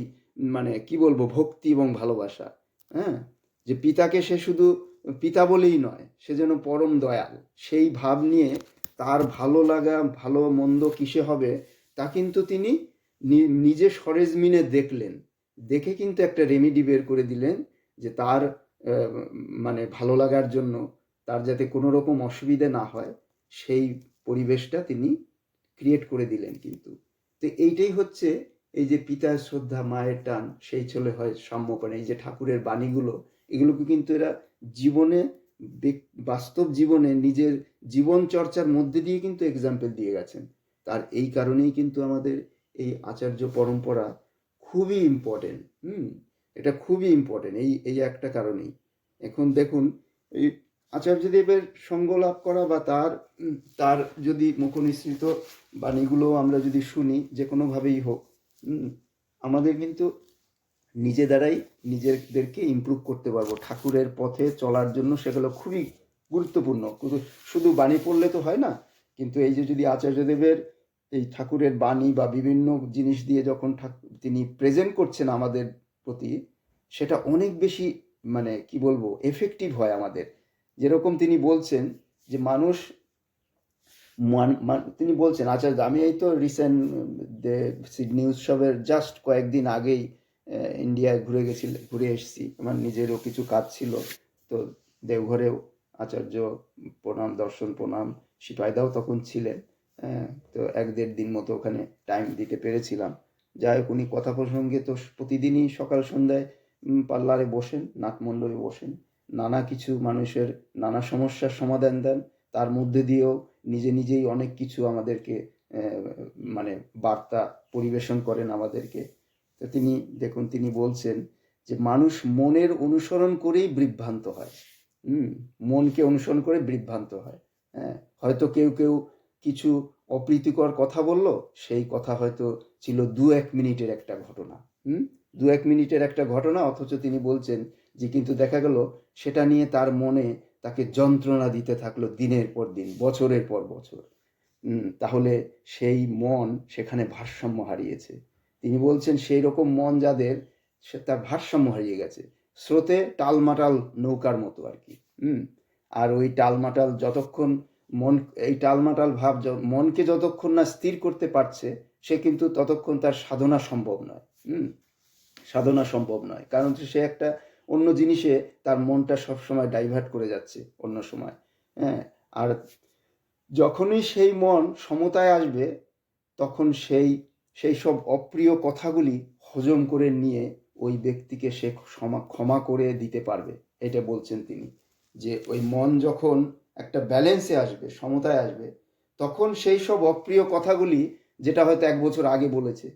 মানে কি বলবো ভক্তি এবং ভালোবাসা। হ্যাঁ, যে পিতাকে সে শুধু পিতা বলেই নয়, সে যেন পরম দয়াল। সেই ভাব নিয়ে তার ভালো লাগা ভালো মন্দ কিসে হবে তা কিন্তু তিনি নিজে সরেজমিনে দেখলেন, দেখে কিন্তু একটা রেমিডি বের করে দিলেন যে তার মানে ভালো লাগার জন্য, তার যাতে কোনো রকম অসুবিধে না হয় সেই পরিবেশটা তিনি ক্রিয়েট করে দিলেন কিন্তু। তো এইটাই হচ্ছে এই যে পিতার শ্রদ্ধা মায়ের টান সেই চলে হয় সাম্যপনে। এই যে ঠাকুরের বাণীগুলো, এগুলোকে কিন্তু এরা জীবনে, বাস্তব জীবনে নিজের জীবন চর্চার মধ্যে দিয়ে কিন্তু এক্সাম্পল দিয়ে গেছেন। তার এই কারণেই কিন্তু আমাদের এই আচার্য পরম্পরা খুবই ইম্পর্টেন্ট। এটা খুবই ইম্পর্টেন্ট এই এই একটা কারণেই। এখন দেখুন এই আচার্যদেবের সঙ্গ লাভ করা বা তার তার যদি মুখনিসৃত বাণীগুলো আমরা যদি শুনি, যে কোনোভাবেই হোক, আমাদের কিন্তু নিজে দ্বারাই নিজেদেরকে ইমপ্রুভ করতে পারবো ঠাকুরের পথে চলার জন্য। সেগুলো খুবই গুরুত্বপূর্ণ। শুধু বাণী পড়লে তো হয় না, কিন্তু এই যে যদি আচার্যদেবের এই ঠাকুরের বাণী বা বিভিন্ন জিনিস দিয়ে যখন তিনি প্রেজেন্ট করছেন আমাদের প্রতি, সেটা অনেক বেশি মানে কি বলবো এফেক্টিভ হয় আমাদের। যেরকম তিনি বলছেন যে মানুষ তিনি বলছেন আচার্য, আমি এই তো রিসেন্ট সিডনি উৎসবের জাস্ট কয়েকদিন আগেই ইন্ডিয়ায় ঘুরে এসেছি, আমার নিজেরও কিছু কাজ ছিল। তো দেওঘরেও আচার্য প্রণাম, দর্শন প্রণাম, সিপাইদাও তখন ছিলেন। তো 1-1.5 দিন মতো ওখানে টাইম দিতে পেরেছিলাম। যাই হোক, উনি কথা প্রসঙ্গে তো প্রতিদিনই সকাল সন্ধ্যায় পার্লারে বসেন, নাটমণ্ডপে বসেন, নানা কিছু মানুষের নানা সমস্যার সমাধান দেন। তার মধ্যে দিয়েও নিজেই অনেক কিছু আমাদেরকে মানে বার্তা পরিবেশন করেন আমাদেরকে। তো তিনি দেখুন, তিনি বলছেন যে মানুষ মনের অনুসরণ করেই বিভ্রান্ত হয়। মনকে অনুসরণ করে বিভ্রান্ত হয়। হ্যাঁ, হয়তো কেউ কিছু অপ্রীতিকর কথা বলল, সেই কথা হয়তো ছিল 2-1 মিনিটের একটা ঘটনা। 2-1 মিনিটের একটা ঘটনা, অথচ তিনি বলছেন যে কিন্তু দেখা গেল সেটা নিয়ে তার মনে তাকে যন্ত্রণা দিতে থাকলো দিনের পর দিন, বছরের পর বছর। তাহলে সেই মন সেখানে ভারসাম্য হারিয়েছে। তিনি বলছেন সেই রকম মন যাদের, সে তার ভারসাম্য হারিয়ে গেছে, স্রোতে টালমাটাল নৌকার মতো আর কি। আর ওই টালমাটাল যতক্ষণ এই টালমাটাল ভাব মনকে যতক্ষণ না স্থির করতে পারছে, সে কিন্তু ততক্ষণ তার সাধনা সম্ভব নয়। সাধনা সম্ভব নয়, কারণ সে একটা অন্য জিনিসে তার মনটা সবসময় ডাইভার্ট করে যাচ্ছে অন্য সময়। হ্যাঁ, আর যখনই সেই মন সমতায় আসবে, তখন সেই সব অপ্রিয় কথাগুলি হজম করে নিয়ে ওই ব্যক্তিকে সে ক্ষমা করে দিতে পারবে। এটা বলছেন তিনি, যে ওই মন যখন একটা ব্যালেন্সে আসবে, সমতায় আসবে, তখন সেই সব অপ্রিয় কথাগুলি যেটা হয়তো 1 বছর আগে বলেছে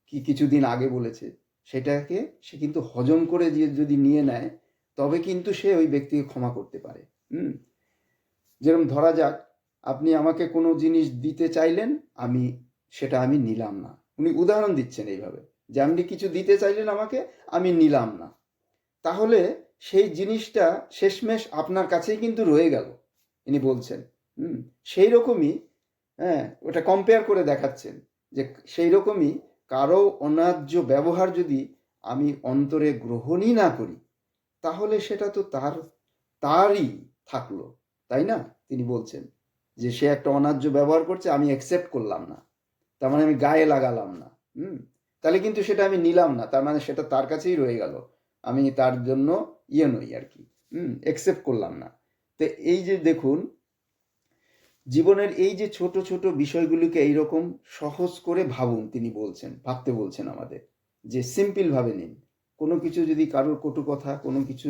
কি কিছুদিন আগে বলেছে, সেটাকে সে কিন্তু হজম করে যদি নিয়ে নেয়, তবে কিন্তু সে ওই ব্যক্তিকে ক্ষমা করতে পারে। হুম। যেরকম ধরা যাক, আপনি আমাকে কোনো জিনিস দিতে চাইলেন, আমি নিলাম না। উনি উদাহরণ দিচ্ছেন এইভাবে, যে আপনি কিছু দিতে চাইলেন আমাকে, আমি নিলাম না। তাহলে সেই জিনিসটা শেষমেশ আপনার কাছেই কিন্তু রয়ে গেল, ইনি বলছেন। সেই রকমই, হ্যাঁ, ওটা কম্পেয়ার করে দেখাচ্ছেন যে সেই রকমই কারো অন্যায্য ব্যবহার যদি আমি অন্তরে গ্রহণই না করি, তাহলে সেটা তো তারই থাকলো, তাই না? তিনি বলছেন যে সে একটা অন্যায্য ব্যবহার করছে, আমি অ্যাকসেপ্ট করলাম না, তার মানে আমি গায়ে লাগালাম না। তাহলে কিন্তু সেটা আমি নিলাম না, তার মানে সেটা তার কাছেই রয়ে গেল, আমি তার জন্য নই আর কি, অ্যাকসেপ্ট করলাম না। তো এই যে দেখুন, জীবনের এই যে ছোট ছোট বিষয়গুলিকে এইরকম সহজ করে ভাবুন, তিনি বলছেন, ভাবতে বলছেন আমাদের, যে সিম্পল ভাবে নিন। কোনো কিছু যদি কারোর কটু কথা, কোনো কিছু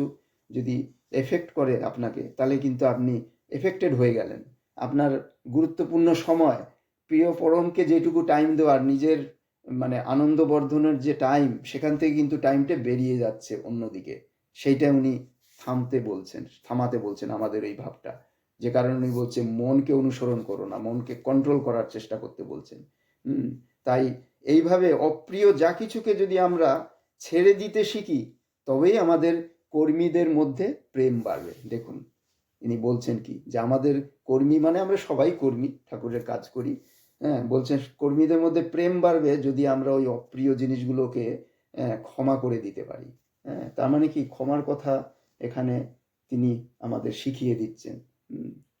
যদি এফেক্ট করে আপনাকে, তাহলে কিন্তু আপনি এফেক্টেড হয়ে গেলেন। আপনার গুরুত্বপূর্ণ সময়, প্রিয় পরমকে যেটুকু টাইম দেওয়ার, নিজের মানে আনন্দ বর্ধনের যে টাইম, সেখান থেকে কিন্তু টাইমটা বেরিয়ে যাচ্ছে অন্যদিকে। সেইটা উনি থামাতে বলছেন আমাদের এই ভাবটা। যে কারণে উনি বলছে মনকে অনুসরণ করো না, মনকে কন্ট্রোল করার চেষ্টা করতে বলছেন। তাই এইভাবে অপ্রিয় যা কিছুকে যদি আমরা ছেড়ে দিতে শিখি, তবেই আমাদের কর্মীদের মধ্যে প্রেম বাড়বে। দেখুন ইনি বলছেন কি, যে আমাদের কর্মী মানে আমরা সবাই কর্মী, ঠাকুরের কাজ করি। হ্যাঁ, বলছেন কর্মীদের মধ্যে প্রেম বাড়বে যদি আমরা ওই অপ্রিয় জিনিসগুলোকে ক্ষমা করে দিতে পারি। হ্যাঁ, তার মানে কি, ক্ষমার কথা এখানে তিনি আমাদের শিখিয়ে দিচ্ছেন।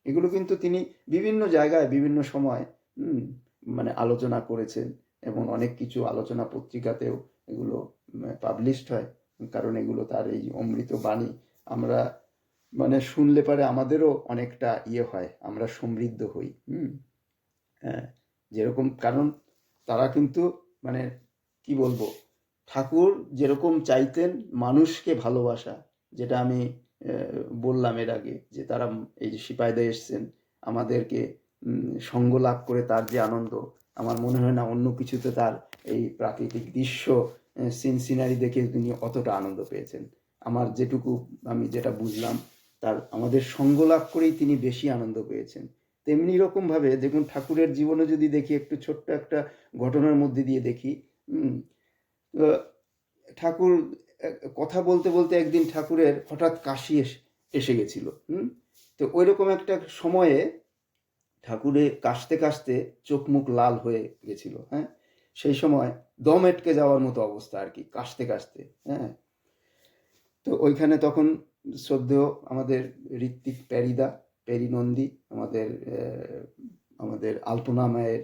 এগুলো কিন্তু তিনি বিভিন্ন জায়গায় বিভিন্ন সময় মানে আলোচনা করেছেন, এবং অনেক কিছু আলোচনা পত্রিকাতেও এগুলো পাবলিশড হয়। কারণ এগুলো তার এই অমৃত বাণী আমরা মানে শুনলে পারে আমাদেরও অনেকটা হয়, আমরা সমৃদ্ধ হই। হ্যাঁ, যেরকম, কারণ তারা কিন্তু মানে কি বলবো, ঠাকুর যেরকম চাইতেন মানুষকে ভালোবাসা, যেটা আমি বললাম এর আগে, যে তারা এই যে সিপাহীদা এসছেন আমাদেরকে সঙ্গ লাভ করে তার যে আনন্দ, আমার মনে হয় না অন্য কিছুতে তার এই প্রাকৃতিক দৃশ্য, সিন সিনারি দেখে তিনি অতটা আনন্দ পেয়েছেন। আমার আমি যেটা বুঝলাম, আমাদের সঙ্গ লাভ করেই তিনি বেশি আনন্দ পেয়েছেন। তেমনি রকমভাবে দেখুন, ঠাকুরের জীবনে যদি দেখি, একটু ছোট্ট একটা ঘটনার মধ্যে দিয়ে দেখি। ঠাকুর কথা বলতে বলতে একদিন ঠাকুরের হঠাৎ কাশি এসে গেছিল। তো ওই রকম একটা সময়ে ঠাকুরে কাশতে কাশতে চোখ মুখ লাল হয়ে গেছিল। হ্যাঁ, সেই সময় দম আটকে যাওয়ার মতো অবস্থা আর কি, কাশতে কাশতে। হ্যাঁ, তো ওইখানে তখন শ্রদ্ধেয় আমাদের ঋত্বিক পেরিনন্দী, আমাদের আলপনা মায়ের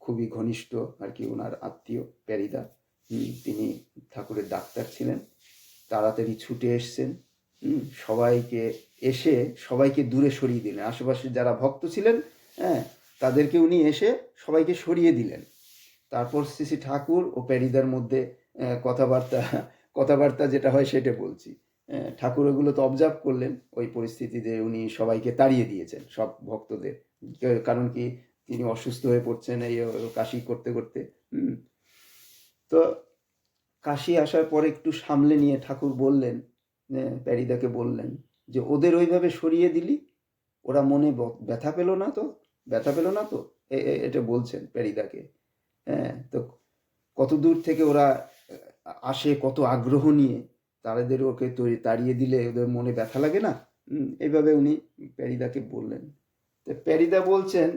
খুবই ঘনিষ্ঠ আর কি, ওনার আত্মীয় প্যারিদা, তিনি ঠাকুরের ডাক্তার ছিলেন। তাড়াতাড়ি ছুটে এসছেন, সবাইকে দূরে সরিয়ে দিলেন। আশেপাশে যারা ভক্ত ছিলেন, হ্যাঁ, তাদেরকে উনি এসে সবাইকে সরিয়ে দিলেন। তারপর শ্রী ঠাকুর ও প্যারিদার মধ্যে কথাবার্তা যেটা হয় সেটা বলছি। ঠাকুর ওগুলো তো অবজার্ভ করলেন, ওই পরিস্থিতিতে উনি সবাইকে তাড়িয়ে দিয়েছেন, সব ভক্তদের। কারণ কি, তিনি অসুস্থ হয়ে পড়ছেন এই কাশি করতে করতে। তো কাশি আসার পরে একটু সামলে নিয়ে ঠাকুর বললেন, প্যারিদাকে বললেন, যে ওদের ওইভাবে সরিয়ে দিলি, ওরা মনে ব্যথা পেল না তো? এটা বলছেন প্যারিদাকে। হ্যাঁ, তো কত দূর থেকে ওরা আসে, কত আগ্রহ নিয়ে, ওকে তাড়িয়ে দিলে ওদের মনে ব্যথা লাগে না? এইভাবে উনি প্যারিদাকে বললেন। তো প্যারিদা বলছেন,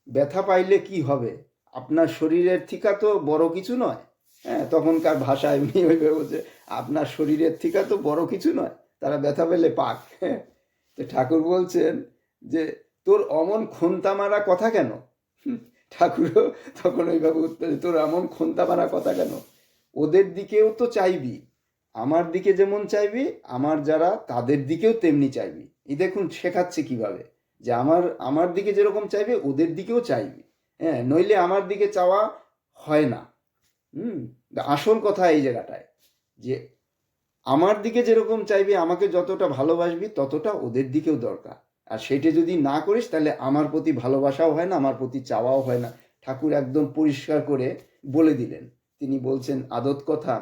ব্যথা পাইলে কি হবে, আপনার শরীরের থিকা তো বড় কিছু নয়। হ্যাঁ, তখনকার ভাষায় উনি ওইভাবে বলছে, আপনার শরীরের থিকা তো বড় কিছু নয়, তারা ব্যথা পেলে পাক। তো ঠাকুর বলছেন যে তোর অমন খন্তা মারা কথা কেন? ঠাকুরও তখন ওইভাবে উত্তর, তোর এমন খন্তা মারা কথা কেন? ওদের দিকেও তো চাইবি, আমার দিকে যেমন চাইবি, আমার যারা তাদের দিকেও তেমনি চাইবি। এই দেখুন শেখাচ্ছে কিভাবে, যে আমার দিকে যেরকম চাইবে ওদের দিকেও চাইবি। হ্যাঁ, নইলে আমার দিকে চাওয়া হয় না। আসল কথা এই জায়গাটায়, যে আমার দিকে যেরকম চাইবি, আমাকে যতটা ভালোবাসবি, ততটা ওদের দিকেও দরকার। আর সেইটা যদি না করিস তাহলে আমার প্রতি ভালোবাসাও হয় না, আমার প্রতি চাওয়াও হয় না। ঠাকুর একদম পরিষ্কার করে বলে দিলেন। তিনি বলছেন, আদত কথা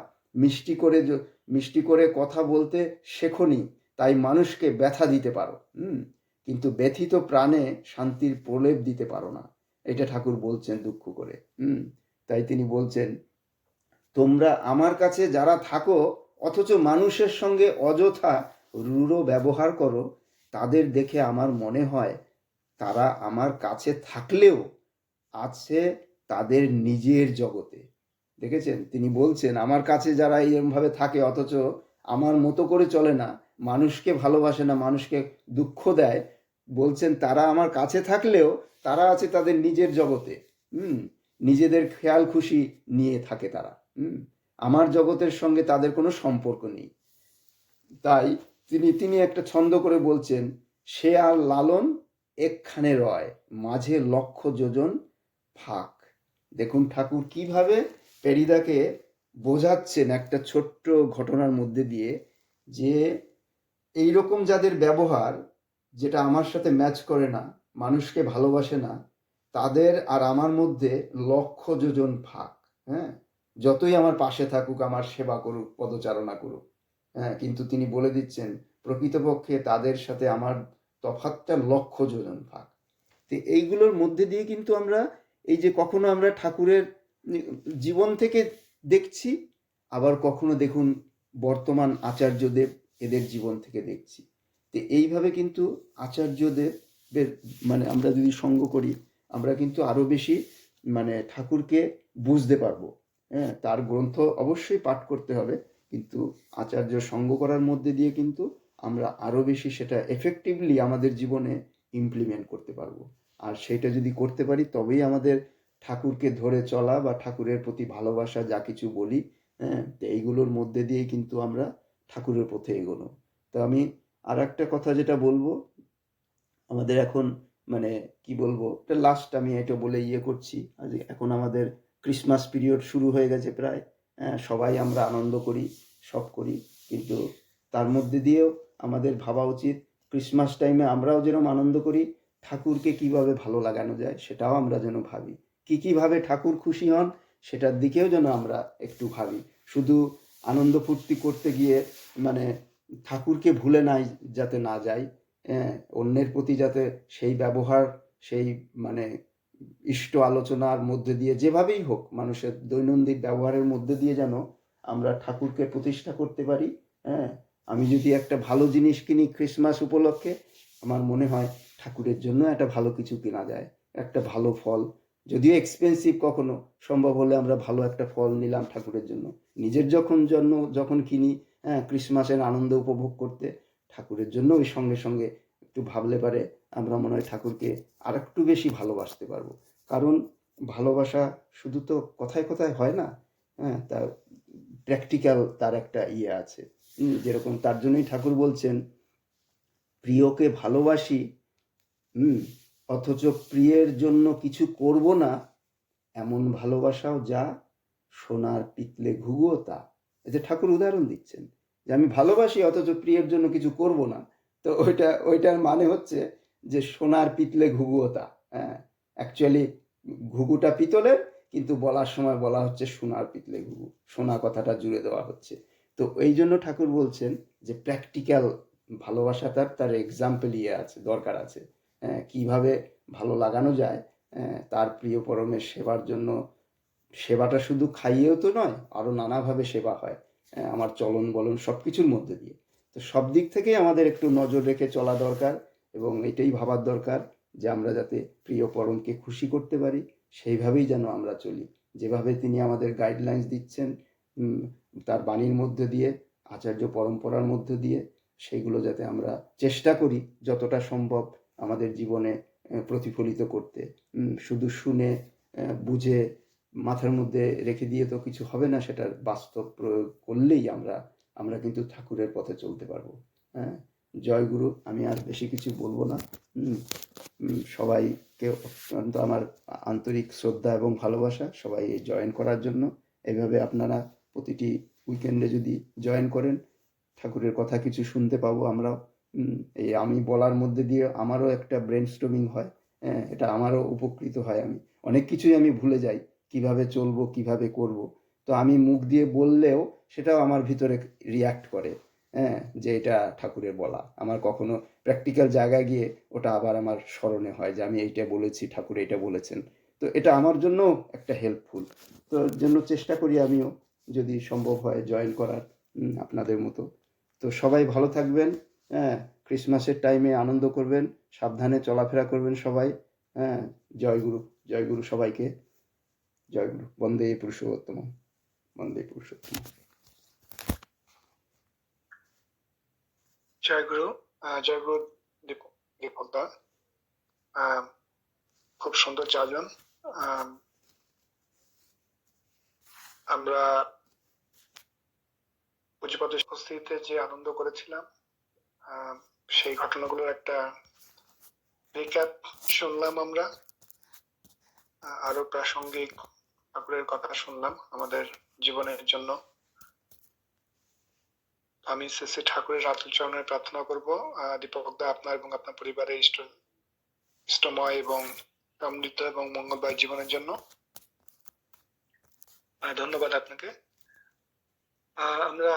মিষ্টি করে কথা বলতে শেখনি, তাই মানুষকে ব্যথা দিতে পারো, কিন্তু ব্যথিত প্রাণে শান্তির প্রলেপ দিতে পারো না। এটা ঠাকুর বলছেন দুঃখ করে। তাই তিনি বলছেন, তোমরা আমার কাছে যারা থাকো অথচ মানুষের সঙ্গে অযথা রূঢ় ব্যবহার করো, তাদের দেখে আমার মনে হয় তারা আমার কাছে থাকলেও আছে তাদের নিজের জগতে। দেখেছেন, তিনি বলছেন আমার কাছে যারা এরমভাবে থাকে অথচ আমার মতো করে চলে না, মানুষকে ভালোবাসে না, মানুষকে দুঃখ দেয়, বলছেন তারা আমার কাছে থাকলেও তারা আছে তাদের নিজের জগতে। নিজেদের খেয়াল খুশি নিয়ে থাকে তারা। আমার জগতের সঙ্গে তাদের কোনো সম্পর্ক নেই। তাই তিনি একটা ছন্দ করে বলছেন, সে আর লালন একখানে রয়, মাঝে লক্ষ যোজন ফাঁক। দেখুন ঠাকুর কিভাবে পেরিদাকে বোঝাচ্ছেন একটা ছোট্ট ঘটনার মধ্যে দিয়ে, যে এইরকম যাদের ব্যবহার, যেটা আমার সাথে ম্যাচ করে না, মানুষকে ভালোবাসে না, তাদের আর আমার মধ্যে লক্ষ যোজন ফাঁক। হ্যাঁ, যতই আমার পাশে থাকুক, আমার সেবা করুক, পদচারণা করুক, হ্যাঁ, কিন্তু তিনি বলে দিচ্ছেন প্রকৃতপক্ষে তাদের সাথে আমার তফাৎটা লক্ষ যোজন ফাঁক। তো এইগুলোর মধ্যে দিয়ে কিন্তু আমরা এই যে কখনো আমরা ঠাকুরের জীবন থেকে দেখছি, আবার কখনো দেখুন বর্তমান আচার্যদেব এদের জীবন থেকে দেখছি। তো এইভাবে কিন্তু আচার্যদেবের মানে আমরা যদি সঙ্গ করি, আমরা কিন্তু আরো বেশি মানে ঠাকুরকে বুঝতে পারবো। হ্যাঁ, তার গ্রন্থ অবশ্যই পাঠ করতে হবে, কিন্তু আচার্য সঙ্গ করার মধ্যে দিয়ে কিন্তু আমরা আরো বেশি সেটা এফেক্টিভলি আমাদের জীবনে ইমপ্লিমেন্ট করতে পারবো। আর সেটা যদি করতে পারি তবেই আমাদের ঠাকুরকে ধরে চলা বা ঠাকুরের প্রতি ভালোবাসা যা কিছু বলি, হ্যাঁ, তো এইগুলোর মধ্যে দিয়েই কিন্তু আমরা ঠাকুরের পথে এগোনো। তো আমি আর একটা কথা যেটা বলবো, আমাদের এখন মানে কি বলবো, এটা লাস্ট আমি এটা বলে করছি, আজ এখন আমাদের ক্রিসমাস পিরিয়ড শুরু হয়ে গেছে প্রায়। হ্যাঁ, সবাই আমরা আনন্দ করি, সব করি, কিন্তু তার মধ্যে দিয়েও আমাদের ভাবা উচিত ক্রিসমাস টাইমে আমরাও যেরকম আনন্দ করি, ঠাকুরকে কিভাবে ভালো লাগানো যায় সেটাও আমরা যেন ভাবি। কিভাবে ঠাকুর খুশি হন সেটার দিকেও যেন আমরা একটু ভাবি। শুধু আনন্দ ফুর্তি করতে গিয়ে মানে ঠাকুরকে ভুলে নাই যাতে না যাই, অন্যের প্রতি যাতে সেই ব্যবহার, সেই মানে ইষ্ট আলোচনার মধ্যে দিয়ে যেভাবেই হোক মানুষের দৈনন্দিন ব্যবহারের মধ্যে দিয়ে যেন আমরা ঠাকুরকে প্রতিষ্ঠা করতে পারি। হ্যাঁ, আমি যদি একটা ভালো জিনিস কিনি ক্রিসমাস উপলক্ষে, আমার মনে হয় ঠাকুরের জন্য একটা ভালো কিছু কেনা যায়, একটা ভালো ফল, যদিও এক্সপেন্সিভ, কখনো সম্ভব হলে আমরা ভালো একটা ফল নিলাম ঠাকুরের জন্য। নিজের যখন কিনি, হ্যাঁ, ক্রিসমাসের আনন্দ উপভোগ করতে, ঠাকুরের জন্য ওই সঙ্গে সঙ্গে একটু ভাবলে পারে আমরা মনে হয় ঠাকুরকে আর একটু বেশি ভালোবাসতে পারবো। কারণ ভালোবাসা শুধু তো কথায় কথায় হয় না, হ্যাঁ, তার প্র্যাকটিক্যাল তার একটা আছে। যেরকম তার জন্যই ঠাকুর বলছেন, প্রিয়কে ভালোবাসি, অথচ প্রিয়ের জন্য কিছু করব না, এমন ভালোবাসাও যা, সোনার পিতলে ঘুঘুও তা। এতে ঠাকুর উদাহরণ দিচ্ছেন যে আমি ভালোবাসি অথচ প্রিয়ের জন্য কিছু করব না। তো ওইটার মানে হচ্ছে যে সোনার পিতলে ঘুঘুও তা। হ্যাঁ, অ্যাকচুয়ালি ঘুঘুটা পিতলের, কিন্তু বলার সময় বলা হচ্ছে সোনার পিতলে ঘুঘু, সোনা কথাটা জুড়ে দেওয়া হচ্ছে। তো এই জন্য ঠাকুর বলছেন যে প্র্যাকটিক্যাল ভালোবাসাটার তার এক্সাম্পল আছে, দরকার আছে। হ্যাঁ, কিভাবে ভালো লাগানো যায়, তার প্রিয় পরমের সেবার জন্য। সেবাটা শুধু খাইয়েও তো নয়, আরও নানাভাবে সেবা হয়, আমার চলন বলন সব কিছুর মধ্যে দিয়ে। তো সব দিক থেকেই আমাদের একটু নজর রেখে চলা দরকার, এবং এটাই ভাবার দরকার যে আমরা যাতে প্রিয় পরমকে খুশি করতে পারি, সেইভাবেই যেন আমরা চলি, যেভাবে তিনি আমাদের গাইডলাইন্স দিচ্ছেন তার বাণীর মধ্যে দিয়ে, আচার্য পরম্পরার মধ্যে দিয়ে, সেইগুলো যাতে আমরা চেষ্টা করি যতটা সম্ভব আমাদের জীবনে প্রতিফলিত করতে। শুধু শুনে বুঝে মাথার মধ্যে রেখে দিয়ে তো কিছু হবে না, সেটার বাস্তব প্রয়োগ করলেই আমরা কিন্তু ঠাকুরের পথে চলতে পারবো। হ্যাঁ, জয় গুরু। আমি আর বেশি কিছু বলবো না। সবাইকে অত্যন্ত আমার আন্তরিক শ্রদ্ধা এবং ভালোবাসা, সবাই জয়েন করার জন্য। এইভাবে আপনারা প্রতিটি উইকেন্ডে যদি জয়েন করেন, ঠাকুরের কথা কিছু শুনতে পাবো আমরাও, এই আমি বলার মধ্যে দিয়ে আমারও একটা ব্রেন স্টর্মিং হয়। হ্যাঁ, এটা আমারও উপকৃত হয়। আমি অনেক কিছুই আমি ভুলে যাই, কিভাবে চলবো, কিভাবে করব। তো আমি মুখ দিয়ে বললেও সেটাও আমার ভিতরে রিয়াক্ট করে। হ্যাঁ, যে এটা ঠাকুরের বলা। আমার কখনো প্র্যাকটিক্যাল জায়গায় গিয়ে ওটা আবার আমার স্মরণে হয় যে আমি এইটা বলেছি, ঠাকুর এইটা বলেছেন। তো এটা আমার জন্য একটা হেল্পফুল। তো এর জন্য চেষ্টা করি আমিও, যদি সম্ভব হয় জয়েন করার আপনাদের মতো। তো সবাই ভালো থাকবেন। হ্যাঁ, ক্রিসমাসের টাইমে আনন্দ করবেন, সাবধানে চলাফেরা করবেন সবাই। হ্যাঁ, জয়গুরু, জয়গুরু সবাইকে। জয়গুরু, বন্দে পুরুষোত্তম, বন্দে পুরুষোত্তম। জয়গুরু, জয়গুরু দীপক দা। আহ, খুব সুন্দর যাজন। আহ, আমরা পুঁজিপদের উপস্থিতিতে যে আনন্দ করেছিলাম, সেই ঘটনাগুলোর একটা রিক্যাপ শুনলাম আমরা। আরো প্রাসঙ্গিক ঠাকুরের কথা শুনলাম আমাদের জীবনের জন্য। আমি শ্রী ঠাকুরের রাতুল চরণে প্রার্থনা করব দীপক দা আপনার এবং আপনার পরিবারের ইষ্টময় এবং সমৃদ্ধ এবং মঙ্গলময় জীবনের জন্য। ধন্যবাদ আপনাকে। আমরা